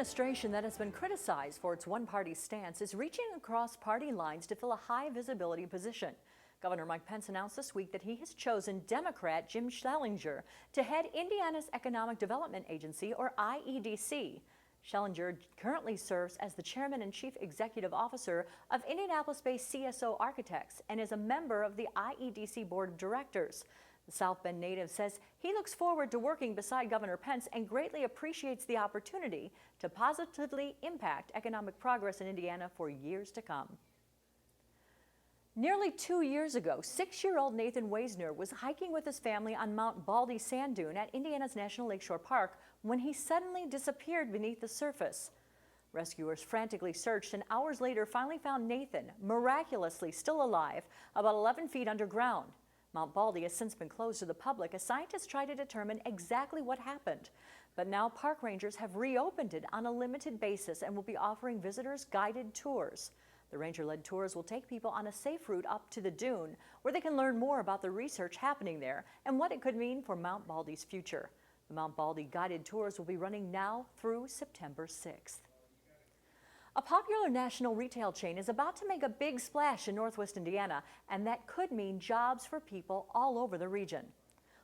administration that has been criticized for its one-party stance is reaching across party lines to fill a high-visibility position. Governor Mike Pence announced this week that he has chosen Democrat Jim Schellinger to head Indiana's Economic Development Agency, or IEDC. Schellinger currently serves as the chairman and chief executive officer of Indianapolis-based CSO Architects and is a member of the IEDC board of directors. The South Bend native says he looks forward to working beside Governor Pence and greatly appreciates the opportunity to positively impact economic progress in Indiana for years to come. Nearly 2 years ago, 6-year-old Nathan Weisner was hiking with his family on Mount Baldy sand dune at Indiana's National Lakeshore Park when he suddenly disappeared beneath the surface. Rescuers frantically searched and hours later finally found Nathan, miraculously still alive, about 11 feet underground. Mount Baldy has since been closed to the public as scientists try to determine exactly what happened. But now park rangers have reopened it on a limited basis and will be offering visitors guided tours. The ranger-led tours will take people on a safe route up to the dune, where they can learn more about the research happening there and what it could mean for Mount Baldy's future. The Mount Baldy guided tours will be running now through September 6th. A popular national retail chain is about to make a big splash in Northwest Indiana, and that could mean jobs for people all over the region.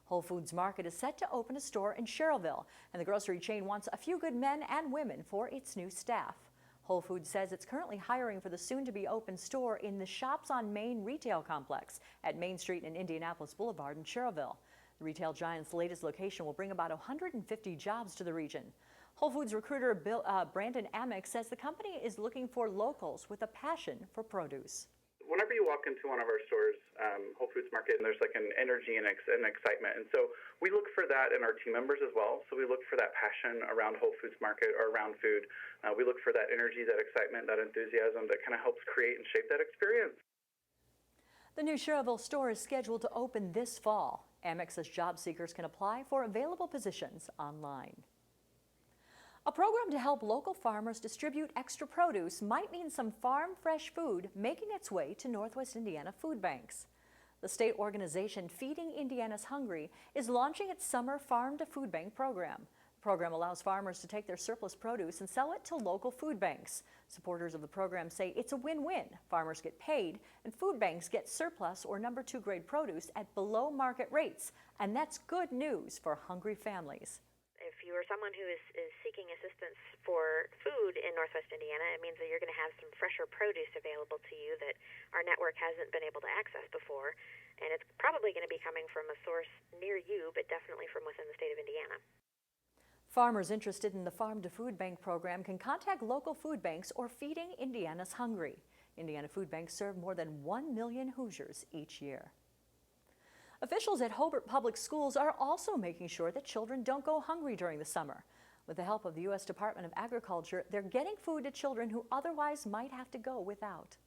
Whole Foods Market is set to open a store in Sherrillville, and the grocery chain wants a few good men and women for its new staff. Whole Foods says it's currently hiring for the soon-to-be-open store in the Shops on Main retail complex at Main Street and Indianapolis Boulevard in Sherrillville. The retail giant's latest location will bring about 150 jobs to the region. Whole Foods recruiter Brandon Amick says the company is looking for locals with a passion for produce. Whenever you walk into one of our stores, Whole Foods Market, and there's like an energy and excitement. And so we look for that in our team members as well. So we look for that passion around Whole Foods Market or around food. We look for that energy, that excitement, that enthusiasm that kind of helps create and shape that experience. The new Sherrillville store is scheduled to open this fall. Amick says job seekers can apply for available positions online. A program to help local farmers distribute extra produce might mean some farm fresh food making its way to Northwest Indiana food banks. The state organization Feeding Indiana's Hungry is launching its summer Farm to Food Bank program. The program allows farmers to take their surplus produce and sell it to local food banks. Supporters of the program say it's a win-win. Farmers get paid and food banks get surplus or number 2 grade produce at below market rates. And that's good news for hungry families. If you are someone who is seeking assistance for food in Northwest Indiana, it means that you're going to have some fresher produce available to you that our network hasn't been able to access before. And it's probably going to be coming from a source near you, but definitely from within the state of Indiana. Farmers interested in the Farm to Food Bank program can contact local food banks or Feeding Indiana's Hungry. Indiana food banks serve more than 1 million Hoosiers each year. Officials at Hobart Public Schools are also making sure that children don't go hungry during the summer. With the help of the U.S. Department of Agriculture, they're getting food to children who otherwise might have to go without.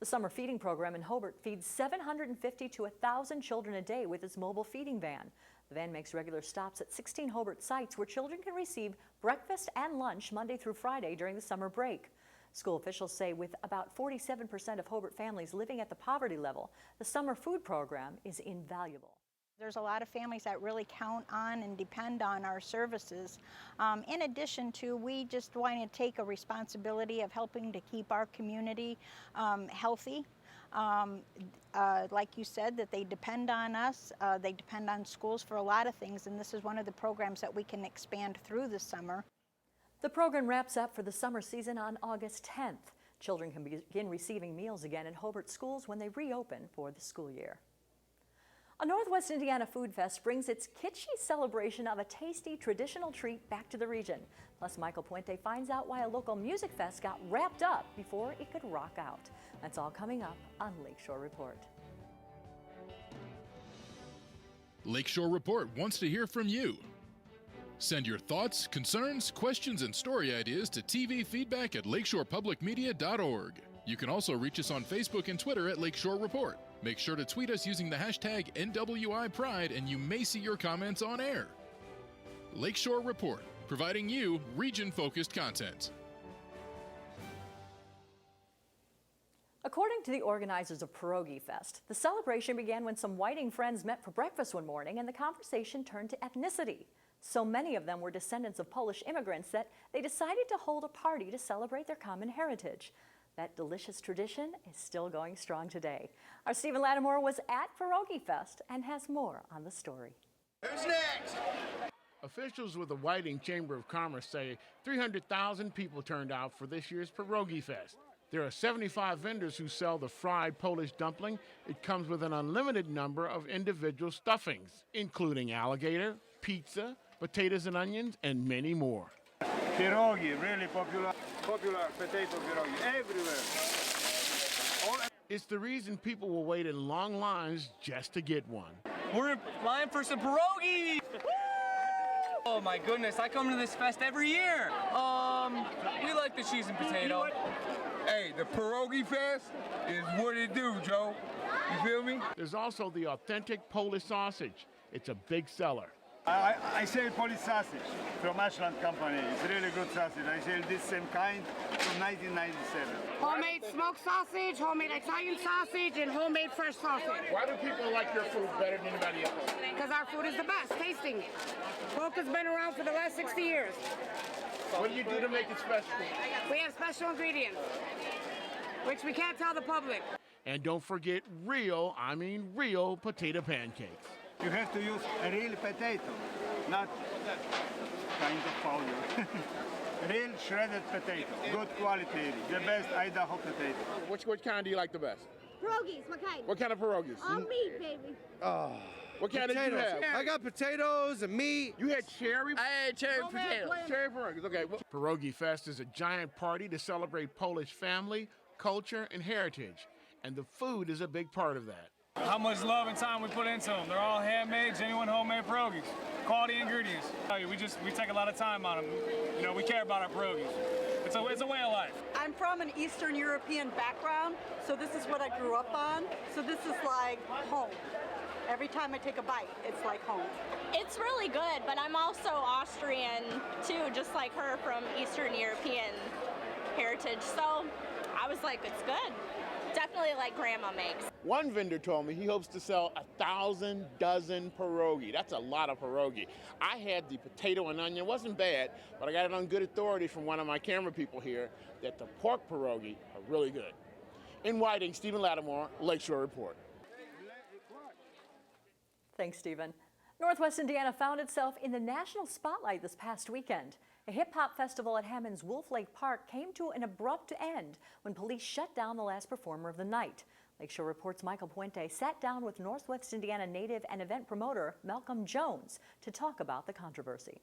The summer feeding program in Hobart feeds 750 to 1,000 children a day with its mobile feeding van. The van makes regular stops at 16 Hobart sites where children can receive breakfast and lunch Monday through Friday during the summer break. School officials say with about 47% of Hobart families living at the poverty level, the summer food program is invaluable. There's a lot of families that really count on and depend on our services. In addition to, we just want to take a responsibility of helping to keep our community healthy. Like you said, that they depend on us, they depend on schools for a lot of things, and this is one of the programs that we can expand through the summer. The program wraps up for the summer season on August 10th. Children can begin receiving meals again in Hobart schools when they reopen for the school year. A Northwest Indiana Food Fest brings its kitschy celebration of a tasty traditional treat back to the region. Plus, Michael Puente finds out why a local music fest got wrapped up before it could rock out. That's all coming up on Lakeshore Report. Lakeshore Report wants to hear from you. Send your thoughts, concerns, questions, and story ideas to tvfeedback@lakeshorepublicmedia.org. You can also reach us on Facebook and Twitter at Lakeshore Report. Make sure to tweet us using the hashtag NWIPride and you may see your comments on air. Lakeshore Report, providing you region-focused content. According to the organizers of Pierogi Fest, the celebration began when some Whiting friends met for breakfast one morning and the conversation turned to ethnicity. So many of them were descendants of Polish immigrants that they decided to hold a party to celebrate their common heritage. That delicious tradition is still going strong today. Our Stephen Lattimore was at Pierogi Fest and has more on the story. Who's next? Officials with the Whiting Chamber of Commerce say 300,000 people turned out for this year's Pierogi Fest. There are 75 vendors who sell the fried Polish dumpling. It comes with an unlimited number of individual stuffings, including alligator, pizza, potatoes and onions, and many more. Pierogi, really popular potato pierogi everywhere. It's the reason people will wait in long lines just to get one. We're in line for some pierogi. Oh my goodness, I come to this fest every year. We like the cheese and potato. Hey, the Pierogi Fest is what it do, Joe. You feel me? There's also the authentic Polish sausage. It's a big seller. I sell Polish sausage from Ashland Company. It's really good sausage. I sell this same kind from 1997. Homemade smoked sausage, homemade Italian sausage, and homemade fresh sausage. Why do people like your food better than anybody else? Because our food is the best, tasting. Polk has been around for the last 60 years. What do you do to make it special? We have special ingredients, which we can't tell the public. And don't forget real, I mean real potato pancakes. You have to use a real potato, not kind of powder. Real shredded potato, good quality, the best Idaho potato. Which kind do you like the best? Pierogies, what kind? What kind of pierogies? All meat, baby. What kind did you have? I got potatoes and meat. You had cherry? I had cherry potatoes. Cherry pierogies, okay. Pierogi Fest is a giant party to celebrate Polish family, culture, and heritage. And the food is a big part of that. How much love and time we put into them. They're all handmade, genuine homemade pierogies. Quality ingredients. We take a lot of time on them. You know, we care about our pierogies. It's a way of life. I'm from an Eastern European background, so this is what I grew up on. So this is like home. Every time I take a bite, it's like home. It's really good, but I'm also Austrian too, just like her from Eastern European heritage. So I was like, it's good. Definitely like grandma makes. One vendor told me he hopes to sell 1,000 dozen pierogi. That's a lot of pierogi. I had the potato and onion. It wasn't bad, but I got it on good authority from one of my camera people here that the pork pierogi are really good. In Whiting, Stephen Lattimore, Lakeshore Report. Thanks, Stephen. Northwest Indiana found itself in the national spotlight this past weekend. A hip-hop festival at Hammond's Wolf Lake Park came to an abrupt end when police shut down the last performer of the night. Lakeshore Report's Michael Puente sat down with Northwest Indiana native and event promoter Malcolm Jones to talk about the controversy.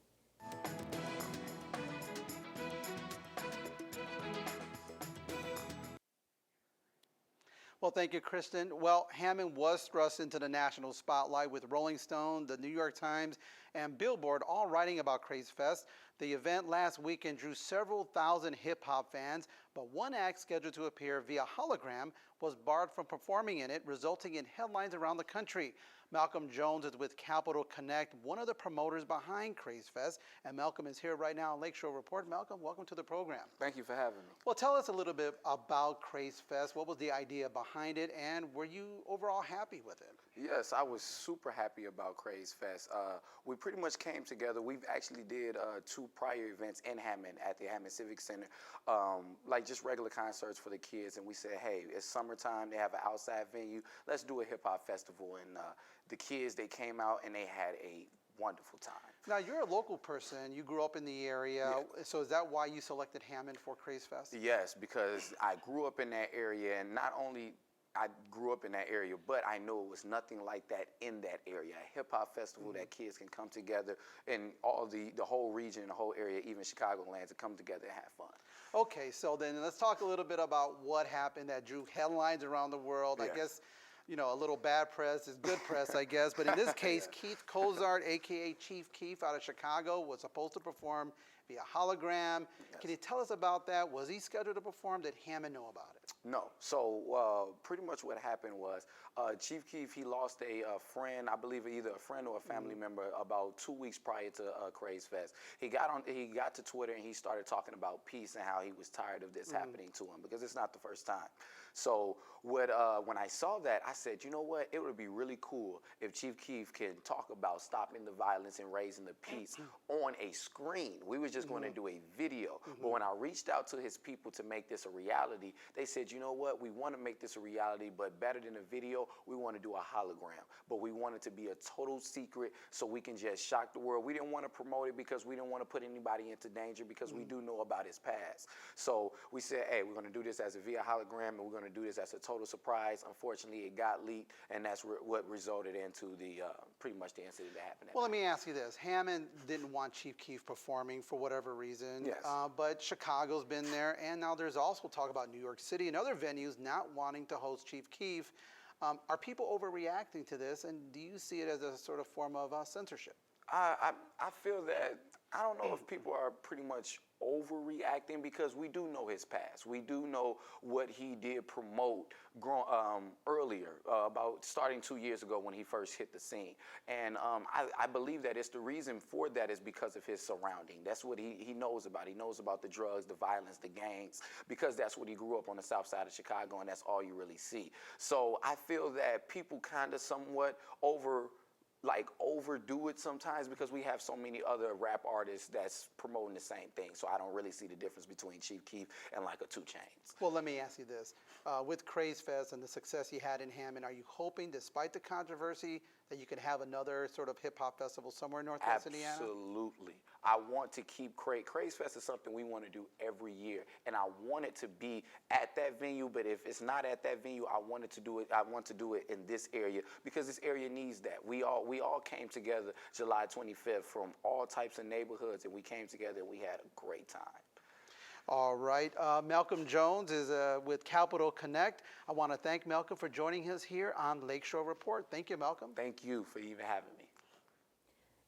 Well, thank you, Kristen. Well, Hammond was thrust into the national spotlight with Rolling Stone, the New York Times, and Billboard all writing about Craze Fest. The event last weekend drew several thousand hip-hop fans, but one act scheduled to appear via hologram was barred from performing in it, resulting in headlines around the country. Malcolm Jones is with Capital Connect, one of the promoters behind Craze Fest, and Malcolm is here right now on Lakeshore Report. Malcolm, welcome to the program. Thank you for having me. Well, tell us a little bit about Craze Fest. What was the idea behind it, and were you overall happy with it? Yes, I was super happy about Craze Fest. We pretty much came together. We've actually did 2 prior events in Hammond at the Hammond Civic Center, like just regular concerts for the kids, and we said, hey, it's summertime, they have an outside venue, let's do a hip-hop festival, and the kids, they came out and they had a wonderful time. Now, you're a local person. You grew up in the area. Yeah. So is that why you selected Hammond for Craze Fest? Yes, because I grew up in that area, and not only I grew up in that area, but I know it was nothing like that in that area. A hip-hop festival that kids can come together, and all the whole region, the whole area, even Chicagoland, to come together and have fun. Okay, so then let's talk a little bit about what happened that drew headlines around the world. Yes. I guess, you know, a little bad press is good press, I guess. But in this case, Keith Cozart, a.k.a. Chief Keef out of Chicago, was supposed to perform via hologram. Can you tell us about that? Was he scheduled to perform? Did Hammond know about it? No. So pretty much what happened was Chief Keef, he lost a friend, I believe either a friend or a family member about 2 weeks prior to Craze Fest. He got to Twitter and he started talking about peace and how he was tired of this happening to him because it's not the first time. So when I saw that, I said, you know what? It would be really cool if Chief Keef can talk about stopping the violence and raising the peace on a screen. We were just going to do a video. But when I reached out to his people to make this a reality, they said, you know what? We want to make this a reality, but better than a video, we want to do a hologram. But we want it to be a total secret so we can just shock the world. We didn't want to promote it because we didn't want to put anybody into danger because we do know about his past. So we said, hey, we're going to do this as a via hologram and we're going to do this as a total surprise. Unfortunately, it got leaked, and that's what resulted into the pretty much the incident that happened. Well, let me ask you this. Hammond didn't want Chief Keef performing for whatever reason, Yes. but Chicago's been there, and now there's also talk about New York City and other venues not wanting to host Chief Keef. Are people overreacting to this, and do you see it as a sort of form of censorship? I feel that, I don't know if people are pretty much overreacting because we do know his past. We do know what he did promote earlier, about starting 2 years ago when he first hit the scene. And I believe that it's the reason for that is because of his surrounding. That's what he knows about. He knows about the drugs, the violence, the gangs, because that's what he grew up on the south side of Chicago, and that's all you really see. So I feel that people kind of somewhat overdo it sometimes because we have so many other rap artists that's promoting the same thing. So I don't really see the difference between Chief Keef and like a 2 Chainz. Well, let me ask you this. With Craze Fest and the success you had in Hammond, are you hoping, despite the controversy, that you could have another sort of hip-hop festival somewhere in Northwest Indiana? Absolutely. I want to keep Craze Fest is something we want to do every year, and I want it to be at that venue, but if it's not at that venue, I want to do it in this area because this area needs that. We all came together July 25th from all types of neighborhoods, and we came together and we had a great time. All right. Malcolm Jones is with Capital Connect. I want to thank Malcolm for joining us here on Lakeshore Report. Thank you, Malcolm. Thank you for even having me.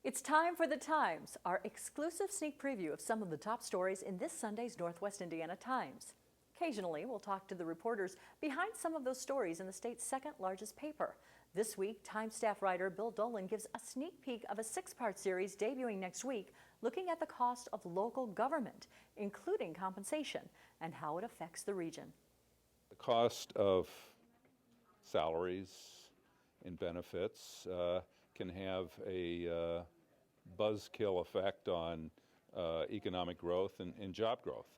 It's time for The Times, our exclusive sneak preview of some of the top stories in this Sunday's Northwest Indiana Times. Occasionally, we'll talk to the reporters behind some of those stories in the state's second largest paper. This week, Times staff writer Bill Dolan gives a sneak peek of a 6-part series debuting next week, looking at the cost of local government, including compensation, and how it affects the region. The cost of salaries and benefits can have a buzzkill effect on economic growth and job growth.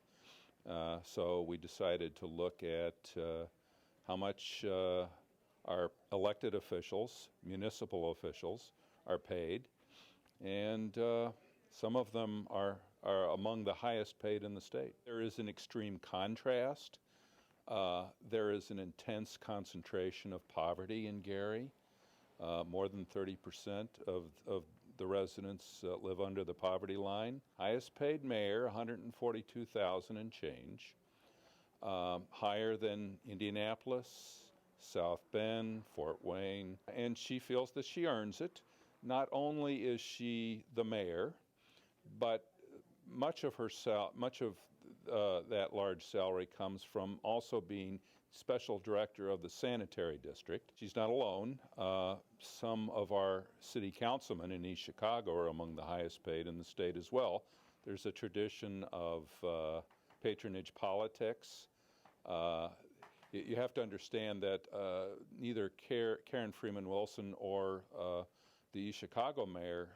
So we decided to look at how much our elected officials, municipal officials, are paid, and some of them are among the highest paid in the state. There is an extreme contrast. There is an intense concentration of poverty in Gary. More than 30% of the residents live under the poverty line. Highest paid mayor, $142,000 and change. Higher than Indianapolis, South Bend, Fort Wayne, and she feels that she earns it. Not only is she the mayor, but much of that large salary comes from also being special director of the sanitary district. She's not alone. Some of our city councilmen in East Chicago are among the highest paid in the state as well. There's a tradition of patronage politics. You have to understand that neither Karen Freeman Wilson or the East Chicago mayor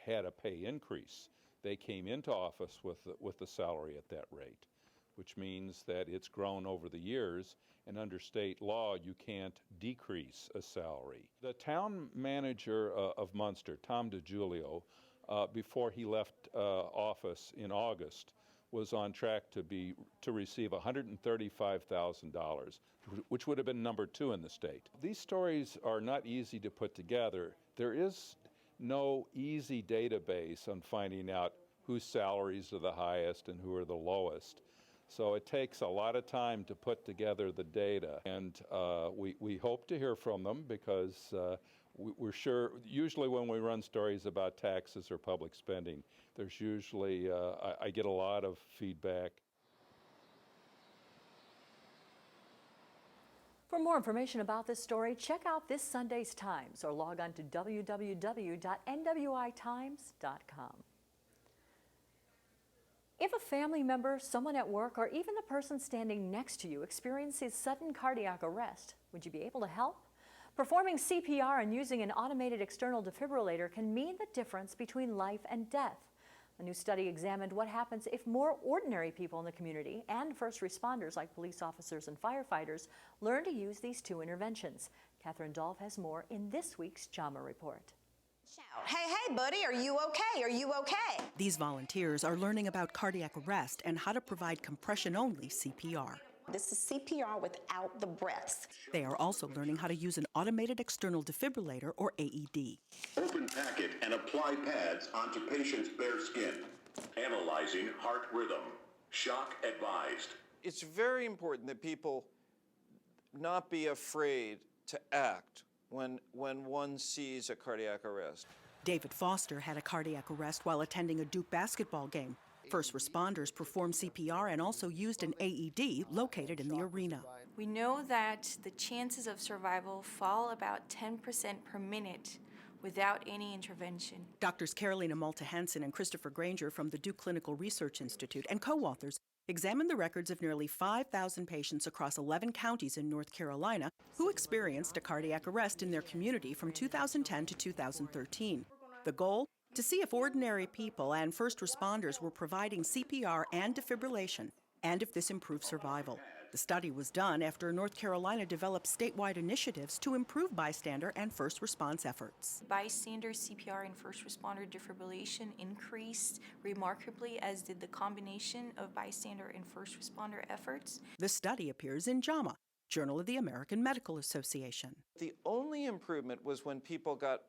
had a pay increase. They came into office with the salary at that rate, which means that it's grown over the years, and under state law, you can't decrease a salary. The town manager of Munster, Tom DiGiulio, before he left office in August, was on track to receive $135,000, which would have been number 2 in the state. These stories are not easy to put together. There is no easy database on finding out whose salaries are the highest and who are the lowest. So it takes a lot of time to put together the data, and we hope to hear from them because we're sure, usually when we run stories about taxes or public spending, there's usually, I get a lot of feedback. For more information about this story, check out this Sunday's Times or log on to www.nwitimes.com. If a family member, someone at work, or even the person standing next to you experiences sudden cardiac arrest, would you be able to help? Performing CPR and using an automated external defibrillator can mean the difference between life and death. A new study examined what happens if more ordinary people in the community and first responders like police officers and firefighters learn to use these two interventions. Catherine Dolph has more in this week's JAMA Report. Hey, hey, buddy, are you okay? Are you okay? These volunteers are learning about cardiac arrest and how to provide compression-only CPR. This is CPR without the breaths. They are also learning how to use an automated external defibrillator, or AED. Open packet and apply pads onto patient's bare skin. Analyzing heart rhythm. Shock advised. It's very important that people not be afraid to act when one sees a cardiac arrest. David Foster had a cardiac arrest while attending a Duke basketball game. First responders performed CPR and also used an AED located in the arena. We know that the chances of survival fall about 10% per minute without any intervention. Doctors Carolina Malta-Hansen and Christopher Granger from the Duke Clinical Research Institute and co-authors examined the records of nearly 5,000 patients across 11 counties in North Carolina who experienced a cardiac arrest in their community from 2010 to 2013. The goal? To see if ordinary people and first responders were providing CPR and defibrillation, and if this improved survival. The study was done after North Carolina developed statewide initiatives to improve bystander and first response efforts. Bystander CPR and first responder defibrillation increased remarkably, as did the combination of bystander and first responder efforts. The study appears in JAMA, Journal of the American Medical Association. The only improvement was when people got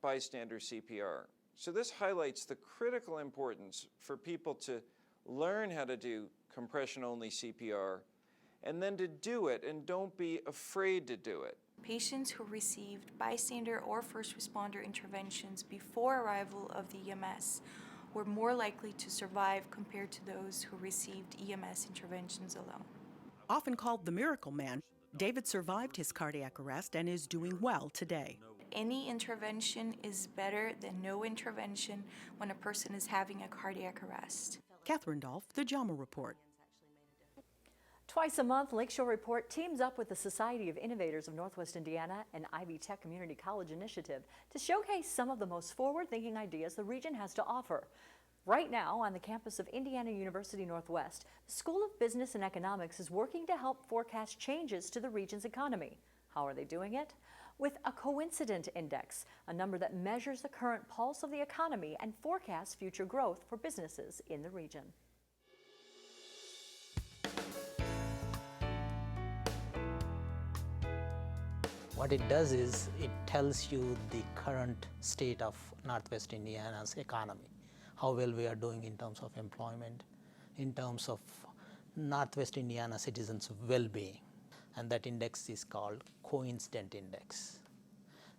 bystander CPR. So this highlights the critical importance for people to learn how to do compression-only CPR and then to do it, and don't be afraid to do it. Patients who received bystander or first responder interventions before arrival of the EMS were more likely to survive compared to those who received EMS interventions alone. Often called the Miracle Man, David survived his cardiac arrest and is doing well today. Any intervention is better than no intervention when a person is having a cardiac arrest. Catherine Dolph, the JAMA Report. Twice a month, Lakeshore Report teams up with the Society of Innovators of Northwest Indiana and Ivy Tech Community College Initiative to showcase some of the most forward-thinking ideas the region has to offer. Right now, on the campus of Indiana University Northwest, the School of Business and Economics is working to help forecast changes to the region's economy. How are they doing it? With a coincident index, a number that measures the current pulse of the economy and forecasts future growth for businesses in the region. What it does is it tells you the current state of Northwest Indiana's economy, how well we are doing in terms of employment, in terms of Northwest Indiana citizens' well-being. And that index is called coincident index.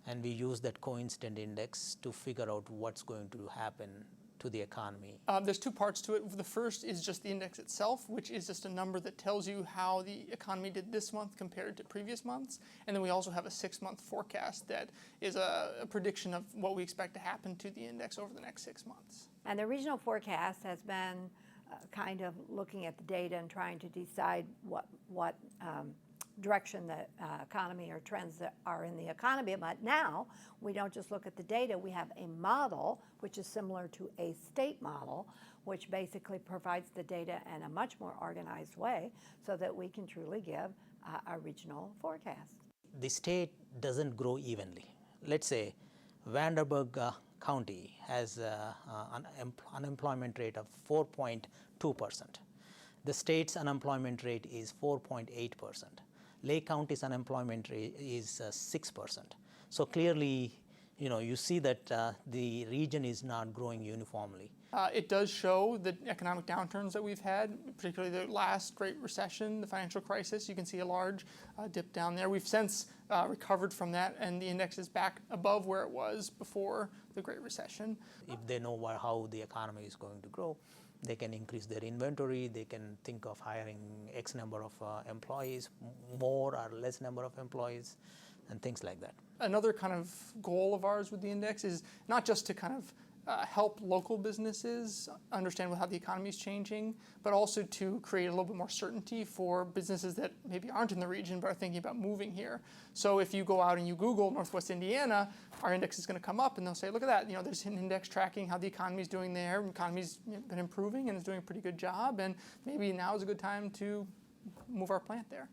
And we use that coincident index to figure out what's going to happen to the economy. There's two parts to it. The first is just the index itself, which is just a number that tells you how the economy did this month compared to previous months. And then we also have a 6-month forecast that is a prediction of what we expect to happen to the index over the next 6 months. And the regional forecast has been kind of looking at the data and trying to decide what direction the economy or trends that are in the economy. But now we don't just look at the data, we have a model which is similar to a state model, which basically provides the data in a much more organized way so that we can truly give a regional forecast. The state doesn't grow evenly. Let's say Vanderburgh County has an unemployment rate of 4.2%. The state's unemployment rate is 4.8%. Lake County's unemployment rate is 6%. So clearly, you see that the region is not growing uniformly. It does show the economic downturns that we've had, particularly the last Great Recession, the financial crisis. You can see a large dip down there. We've since recovered from that, and the index is back above where it was before the Great Recession. If they know how the economy is going to grow, they can increase their inventory, they can think of hiring X number of employees, more or less number of employees, and things like that. Another kind of goal of ours with the index is not just to kind of help local businesses understand how the economy is changing, but also to create a little bit more certainty for businesses that maybe aren't in the region but are thinking about moving here. So if you go out and you Google Northwest Indiana, our index is going to come up and they'll say, look at that, there's an index tracking how the economy is doing there. The economy's been improving and is doing a pretty good job, and maybe now is a good time to move our plant there.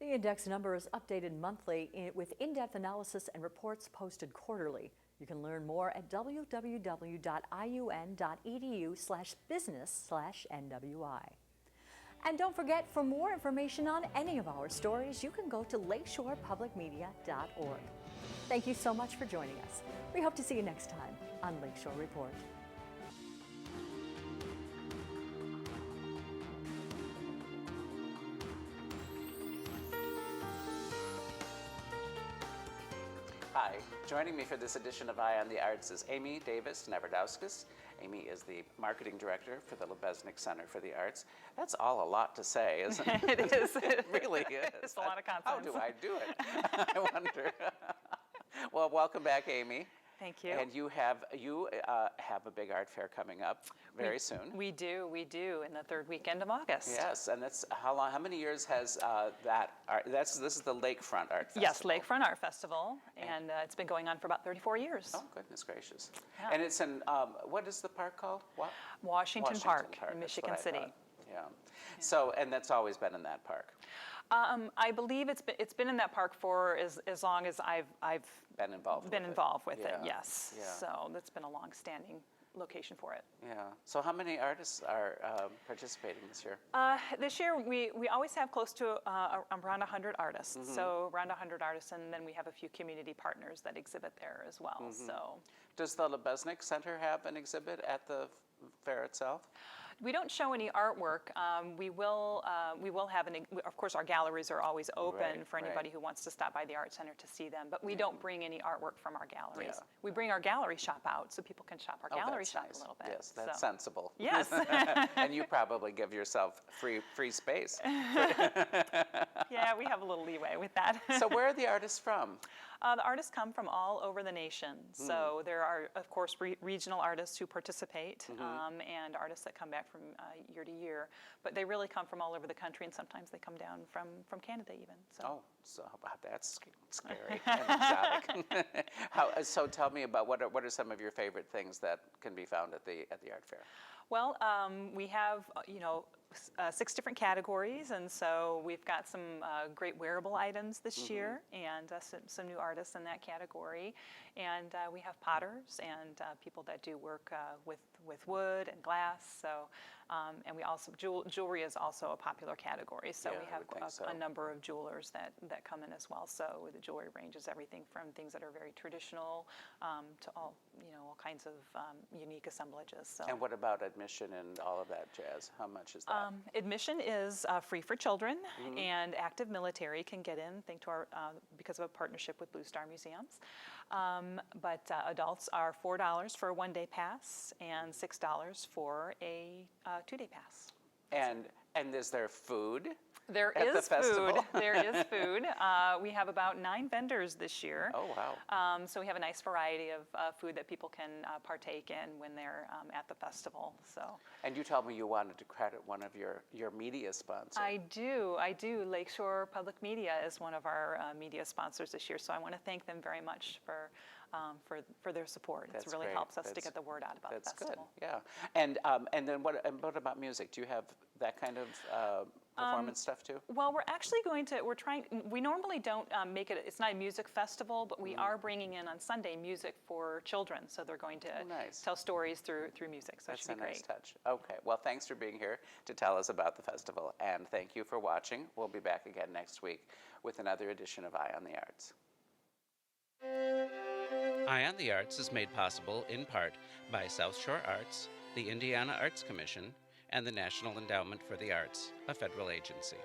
The index number is updated monthly with in-depth analysis and reports posted quarterly. You can learn more at www.iun.edu/business/NWI. And don't forget, for more information on any of our stories, you can go to lakeshorepublicmedia.org. Thank you so much for joining us. We hope to see you next time on Lakeshore Report. Hi, joining me for this edition of Eye on the Arts is Amy Davis Neverdowskis. Amy is the marketing director for the Lebesnick Center for the Arts. That's all a lot to say, isn't it? It is. It really is. It's a lot of How consonants. do I do it? I wonder. Well, welcome back, Amy. Thank you. And you have a big art fair coming up very soon. We do in the third weekend of August. Yes, and that's how long? How many years has that art? This is the Lakefront Art Festival. Yes, Lakefront Art Festival, and it's been going on for about 34 years. Oh, goodness gracious! Yeah. And it's in what is the park called? What? Washington Park in that's Michigan what I City. thought. Yeah. So, and that's always been in that park. I believe it's been in that park for as long as I've been involved with it. Yeah. Yes. Yeah. So that's been a long-standing location for it. Yeah. So how many artists are participating this year? This year we always have close to around 100 artists. Mhm. So around 100 artists, and then we have a few community partners that exhibit there as well. Mhm. So. Does the Lebesnick Center have an exhibit at the fair itself? We don't show any artwork. We will have of course, our galleries are always open Right, for anybody right. who wants to stop by the art center to see them. But we don't bring any artwork from our galleries. Yeah. We bring our gallery shop out so people can shop our Oh, gallery that's shop nice. a little bit. Yes, that's So- sensible. Yes. And you probably give yourself free space. Yeah, we have a little leeway with that. So where are the artists from? The artists come from all over the nation. So there are, of course, regional artists who participate and artists that come back from year to year. But they really come from all over the country, and sometimes they come down from Canada even. So. Oh, so that's scary and exotic. So tell me about what are some of your favorite things that can be found at the art fair? Well, we have, 6 different categories, and so we've got some great wearable items this year, and some new artists in that category. And we have potters and people that do work with wood and glass. So, and we also jewelry is also a popular category. So Yeah, we I have would think so. a number of jewelers that come in as well. So the jewelry ranges everything from things that are very traditional to all kinds of unique assemblages. So. And what about admission and all of that jazz? How much is that? Admission is free for children, and active military can get in, because of a partnership with Blue Star Museums. But adults are $4 for a one-day pass and $6 for a two-day pass. And is there food? There at is the festival? food. There is food. We have about 9 vendors this year. Oh, wow. So we have a nice variety of food that people can partake in when they're at the festival. So. And you told me you wanted to credit one of your media sponsors. I do. Lakeshore Public Media is one of our media sponsors this year, so I want to thank them very much for their support. It really great. helps us to get the word out about the festival. That's good. Yeah. And then what about music? Do you have that kind of performance stuff too? Well, we normally don't make it, it's not a music festival, but we are bringing in on Sunday music for children. So they're going to tell stories through music. So That's it should be a great. nice touch. Okay. Well, thanks for being here to tell us about the festival. And thank you for watching. We'll be back again next week with another edition of Eye on the Arts. Eye on the Arts is made possible in part by South Shore Arts, the Indiana Arts Commission, and the National Endowment for the Arts, a federal agency.